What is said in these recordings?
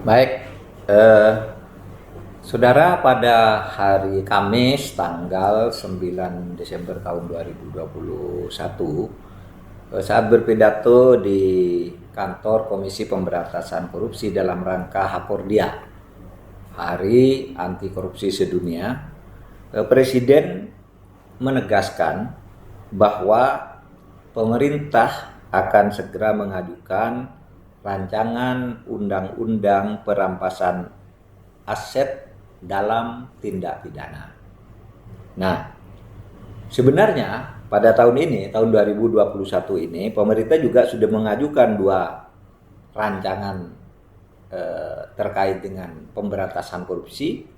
Baik, eh, Saudara, pada hari Kamis tanggal 9 Desember tahun 2021, saat berpidato di kantor Komisi Pemberantasan Korupsi dalam rangka Hakordia, Hari Anti Korupsi Sedunia, Presiden menegaskan bahwa pemerintah akan segera mengajukan rancangan undang-undang perampasan aset dalam tindak pidana. Nah, sebenarnya pada tahun ini, tahun 2021 ini, pemerintah juga sudah mengajukan dua rancangan terkait dengan pemberantasan korupsi,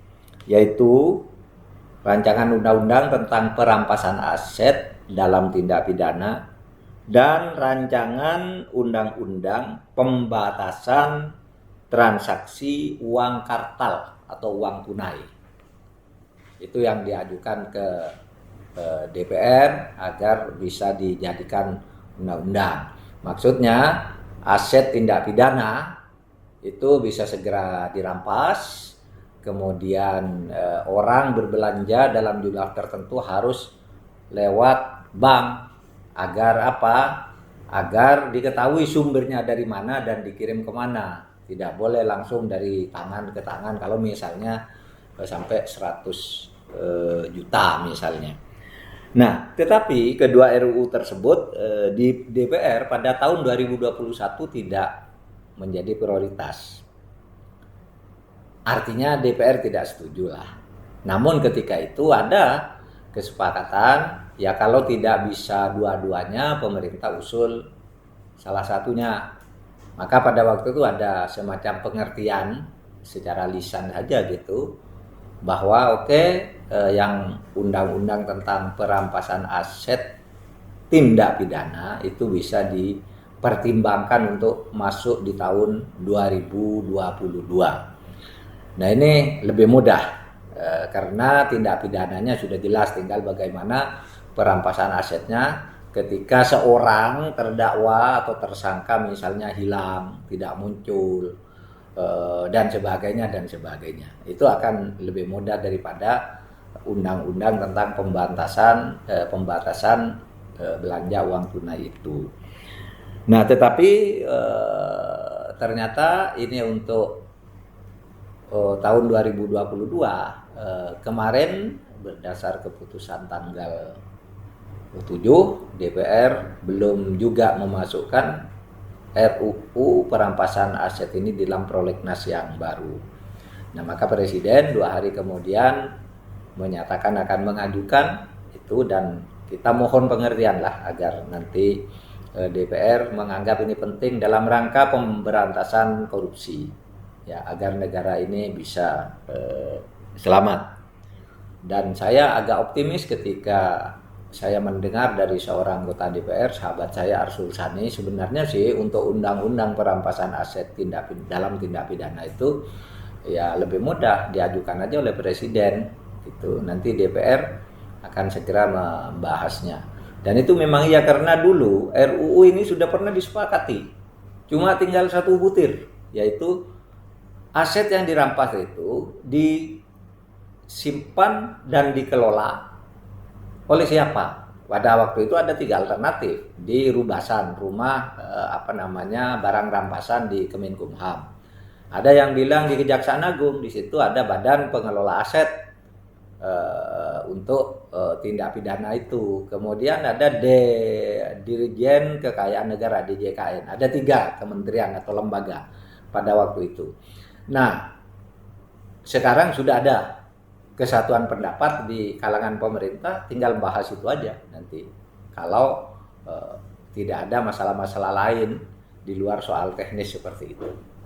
yaitu rancangan undang-undang tentang perampasan aset dalam tindak pidana dan rancangan undang-undang pembatasan transaksi uang kartal atau uang tunai. Itu yang diajukan ke DPR agar bisa dijadikan undang-undang. Maksudnya aset tindak pidana itu bisa segera dirampas, kemudian orang berbelanja dalam jumlah tertentu harus lewat bank agar apa? Agar diketahui sumbernya dari mana dan dikirim kemana. Tidak boleh langsung dari tangan ke tangan kalau misalnya sampai 100 juta misalnya. Nah, tetapi kedua RUU tersebut di DPR pada tahun 2021 tidak menjadi prioritas. Artinya DPR tidak setuju lah. Namun ketika itu ada kesepakatan, ya kalau tidak bisa dua-duanya, pemerintah usul salah satunya. Maka pada waktu itu ada semacam pengertian secara lisan saja gitu, bahwa yang undang-undang tentang perampasan aset tindak pidana itu bisa dipertimbangkan untuk masuk di tahun 2022. Nah, ini lebih mudah karena tindak pidananya sudah jelas, tinggal bagaimana perampasan asetnya ketika seorang terdakwa atau tersangka misalnya hilang, tidak muncul, dan sebagainya dan sebagainya. Itu akan lebih mudah daripada undang-undang tentang pembatasan belanja uang tunai itu. Nah, tetapi ternyata ini untuk tahun 2022 kemarin berdasar keputusan tanggal 7, DPR belum juga memasukkan RUU perampasan aset ini dalam prolegnas yang baru. Nah, maka Presiden 2 hari kemudian menyatakan akan mengajukan itu, dan kita mohon pengertian lah agar nanti DPR menganggap ini penting dalam rangka pemberantasan korupsi, ya, agar negara ini bisa selamat. Dan saya agak optimis ketika saya mendengar dari seorang anggota DPR, sahabat saya Arsul Sani, sebenarnya sih untuk undang-undang perampasan aset dalam tindak pidana itu ya lebih mudah diajukan aja oleh Presiden gitu. Nanti DPR akan segera membahasnya. Dan itu memang iya, karena dulu RUU ini sudah pernah disepakati. Cuma tinggal satu butir, yaitu aset yang dirampas itu disimpan dan dikelola oleh siapa? Pada waktu itu ada 3 alternatif di Rubasan, rumah barang rampasan di Kemenkumham. Ada yang bilang di Kejaksaan Agung, di situ ada Badan Pengelola Aset untuk tindak pidana itu. Kemudian ada Dirjen Kekayaan Negara DJKN. Ada 3 kementerian atau lembaga pada waktu itu. Nah, sekarang sudah ada kesatuan pendapat di kalangan pemerintah, tinggal bahas itu aja nanti. Kalau tidak ada masalah-masalah lain di luar soal teknis seperti itu.